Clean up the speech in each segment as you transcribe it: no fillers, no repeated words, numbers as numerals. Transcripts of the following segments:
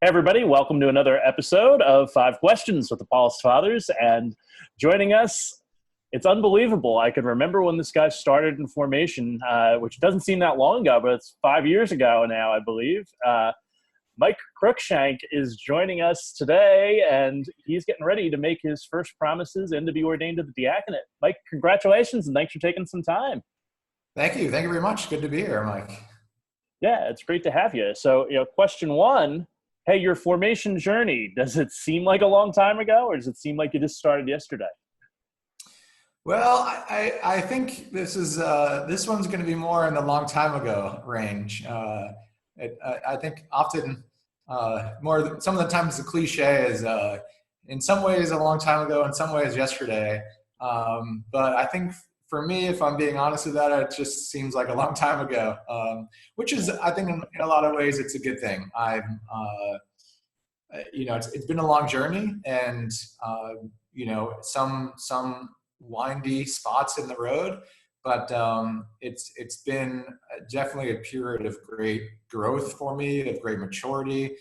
Hey everybody, welcome to another episode of Five Questions with the Paulist Fathers. And joining us, it's unbelievable. I can remember when this guy started in formation, which doesn't seem that long ago, but it's 5 years ago now, I believe. Mike Cruickshank is joining us today, and he's getting ready to make his first promises and to be ordained to the diaconate. Mike, congratulations, and thanks for taking some time. Thank you. Thank you very much. Good to be here, Mike. Yeah, it's great to have you. So, question one, hey, your formation journey, does it seem like a long time ago, or does it seem like you just started yesterday? Well, I think this one's going to be more in the long time ago range. I think often some of the times the cliche is in some ways a long time ago, in some ways yesterday. But I think for me, if I'm being honest with that, it just seems like a long time ago, which is, I think, in a lot of ways, it's a good thing. It's been a long journey, and some windy spots in the road, but it's been definitely a period of great growth for me, of great maturity,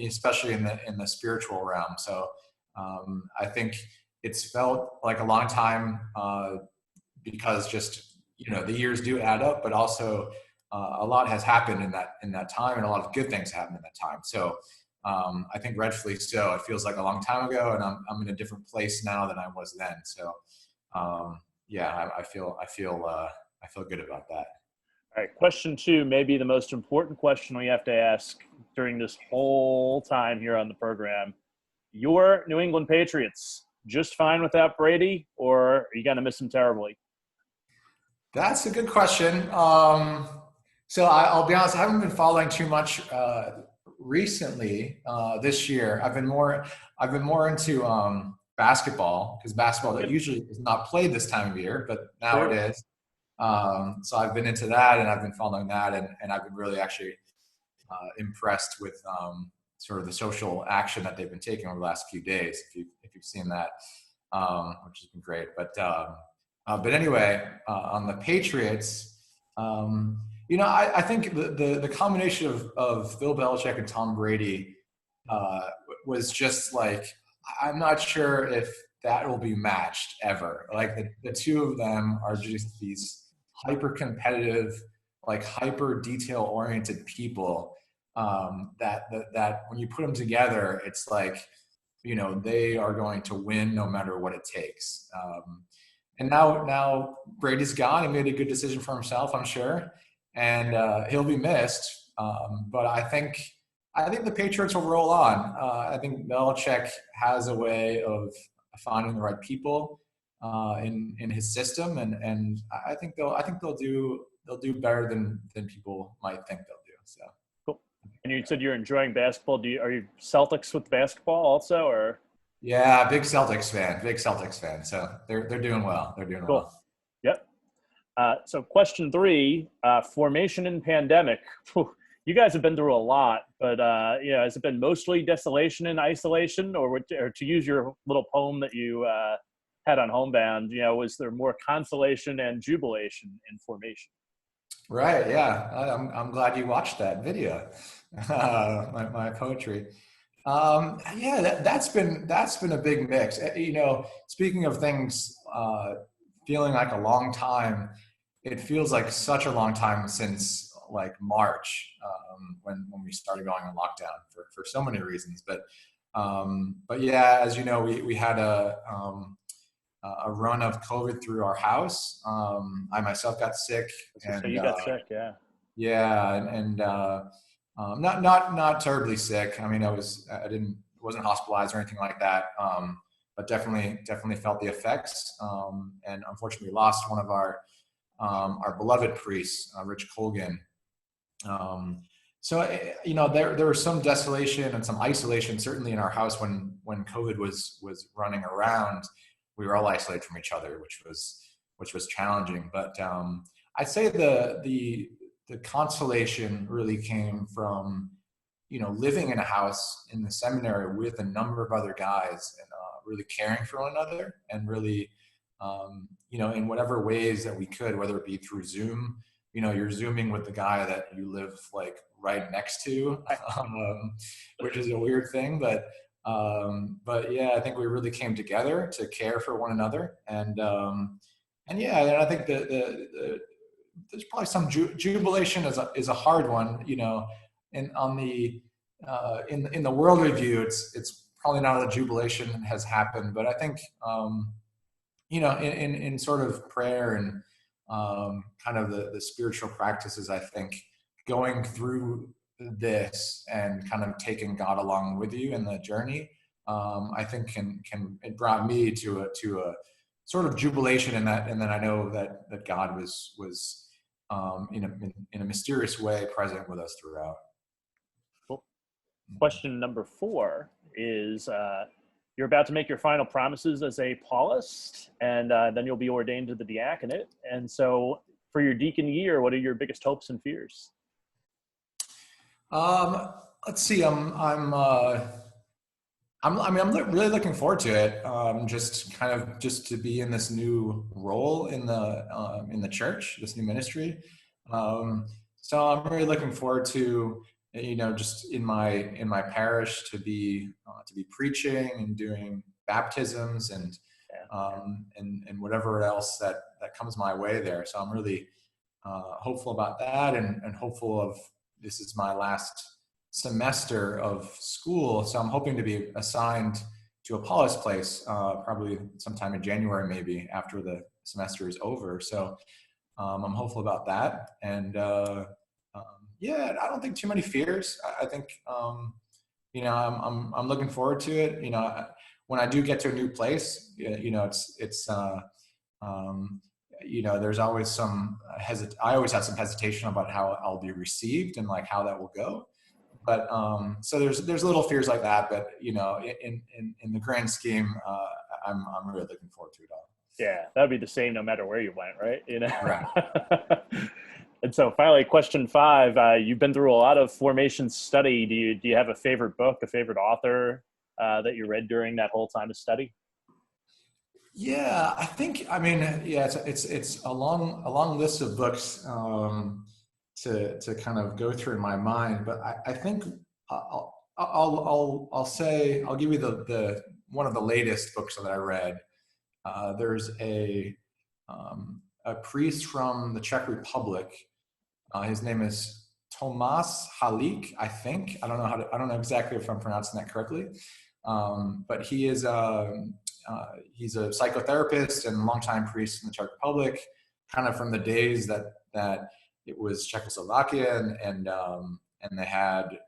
especially in the spiritual realm. So I think it's felt like a long time because just the years do add up, but also a lot has happened in that time, and a lot of good things happened in that time. So I think rightfully so. It feels like a long time ago, and I'm in a different place now than I was then. So I feel good about that. All right, question two, maybe the most important question we have to ask during this whole time here on the program. Your New England Patriots just fine without Brady, or are you going to miss him terribly? That's a good question. So I'll be honest, I haven't been following too much recently this year. I've been more into basketball, because basketball that usually is not played this time of year, but now it is. So I've been into that, and I've been following that, and I've been really actually impressed with sort of the social action that they've been taking over the last few days, if you've seen that, which has been great. But anyway, on the Patriots, I think the combination of Bill Belichick and Tom Brady was just like, I'm not sure if that will be matched ever. Like the two of them are just these hyper competitive, like hyper detail oriented people that when you put them together, it's like, they are going to win no matter what it takes. And now Brady's gone. He made a good decision for himself, I'm sure. And he'll be missed. But I think the Patriots will roll on. I think Belichick has a way of finding the right people in his system, and I think they'll do better than people might think they'll do. So cool. And you said you're enjoying basketball. Are you Celtics with basketball also, or? Yeah, big Celtics fan. So they're doing well. They're doing cool. well. Yep. So question three, formation and pandemic. You guys have been through a lot, but has it been mostly desolation and isolation, or to use your little poem that you had on Homebound, was there more consolation and jubilation in formation? Right. Yeah. I'm glad you watched that video. My poetry. That's been a big mix. Speaking of things feeling like a long time, it feels like such a long time since like March, when we started going on lockdown for so many reasons. But yeah, as you know, we had a run of COVID through our house. I myself got sick. So you got sick, yeah. Yeah, and not terribly sick. I mean, wasn't hospitalized or anything like that. But definitely felt the effects. And unfortunately lost one of our beloved priests, Rich Colgan. So there was some desolation and some isolation, certainly in our house when COVID was running around. We were all isolated from each other, which was challenging. But I'd say the consolation really came from living in a house in the seminary with a number of other guys, and really caring for one another, and really in whatever ways that we could, whether it be through Zoom, you're Zooming with the guy that you live like right next to, which is a weird thing, but yeah, I think we really came together to care for one another. And yeah, and I think there's probably some jubilation is a hard one, and on the in the world review, it's probably not a jubilation has happened, but I think in sort of prayer and kind of the spiritual practices, I think going through this and kind of taking God along with you in the journey, I think it brought me to a sort of jubilation in that, and then I know that God was in a mysterious way present with us throughout. Cool. Question number 4 is, you're about to make your final promises as a Paulist, and then you'll be ordained to the diaconate. And so for your deacon year, what are your biggest hopes and fears? Let's see. I'm really looking forward to it. Just to be in this new role in the church, this new ministry. So I'm really looking forward to, just in my parish to be preaching and doing baptisms and whatever else that comes my way there. So I'm really hopeful about that, and hopeful of, this is my last semester of school, so I'm hoping to be assigned to a Paulist place probably sometime in January, maybe after the semester is over. So I'm hopeful about that, and yeah, I don't think too many fears. I think I'm looking forward to it. When I do get to a new place, it's there's always some I always have some hesitation about how I'll be received and like how that will go. But so there's little fears like that, but in the grand scheme, I'm really looking forward to it all. Yeah, that'd be the same no matter where you went, right? Right. And so finally, question 5, you've been through a lot of formation study. Do you have a favorite book, a favorite author that you read during that whole time of study? Yeah, it's a long list of books to kind of go through in my mind, but I think I'll say, I'll give you the one of the latest books that I read. There's a priest from the Czech Republic. His name is Tomáš Halík, I think. I don't know exactly if I'm pronouncing that correctly, but he is he's a psychotherapist and longtime priest in the Czech Republic, kind of from the days that it was Czechoslovakia and they had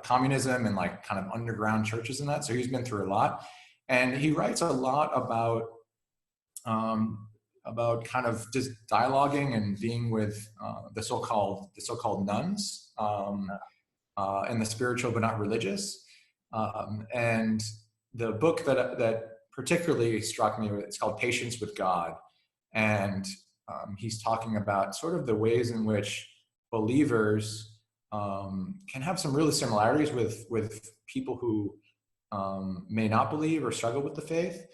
communism and like kind of underground churches and that. So he's been through a lot, and he writes a lot about kind of just dialoguing and being with the so-called nuns and the spiritual but not religious. And the book that particularly struck me, it's called Patience with God, and he's talking about sort of the ways in which believers can have some really similarities with people who may not believe or struggle with the faith,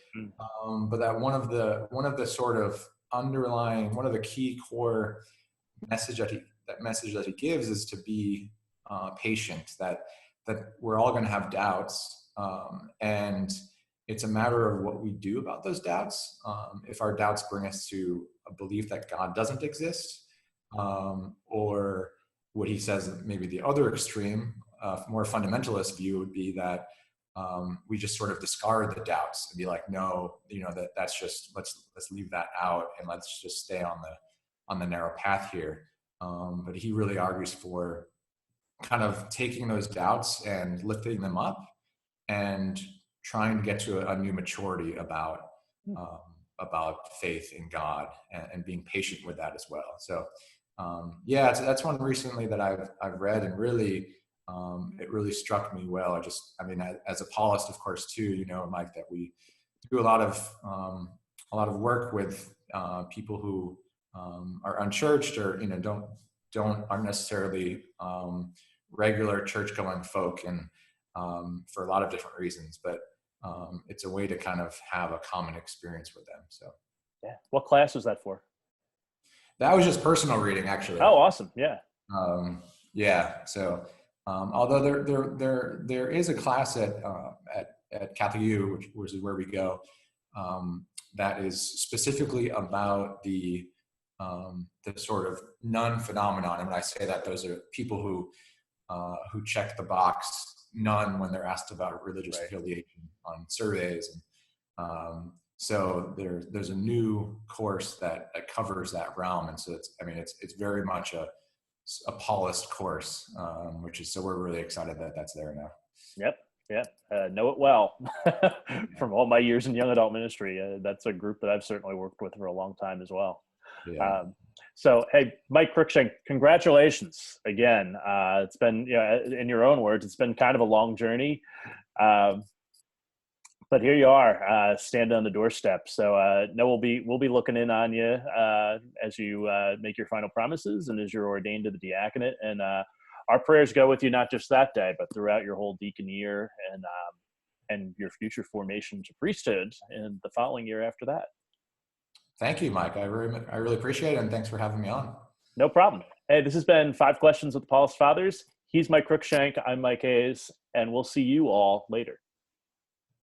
but that one of the sort of underlying, one of the key core message that he gives is to be patient, that we're all going to have doubts, and it's a matter of what we do about those doubts. If our doubts bring us to a belief that God doesn't exist, or what he says, maybe the other extreme, more fundamentalist view would be that we just sort of discard the doubts and be like, no, that's just, let's leave that out and let's just stay on the narrow path here. But he really argues for kind of taking those doubts and lifting them up and trying to get to a new maturity about faith in God and being patient with that as well. So yeah, that's one recently that I've read, and really it really struck me well. As a Paulist, of course, too, Mike, that we do a lot of work with people who are unchurched or aren't necessarily regular church-going folk, and for a lot of different reasons, but it's a way to kind of have a common experience with them. So yeah. What class was that for? That was just personal reading, actually. Oh, awesome. Yeah. Yeah. So, although there is a class at Catholic U, which is where we go, that is specifically about the sort of nun phenomenon. And when I say that, those are people who check the box nun when they're asked about religious affiliation on surveys. And so there's a new course that covers that realm. And so it's very much a Paulist course, so we're really excited that that's there now. Yep. Yeah. Know it well from all my years in young adult ministry. That's a group that I've certainly worked with for a long time as well. Yeah. So, hey, Mike Cruickshank, congratulations again. It's been, in your own words, it's been kind of a long journey. But here you are, standing on the doorstep. So, we'll be looking in on you as you make your final promises and as you're ordained to the diaconate. And our prayers go with you not just that day, but throughout your whole deacon year and your future formation to priesthood in the following year after that. Thank you, Mike. I really appreciate it, and thanks for having me on. No problem. Hey, this has been 5 Questions with the Paulist Fathers. He's Mike Cruickshank. I'm Mike Hayes, and we'll see you all later.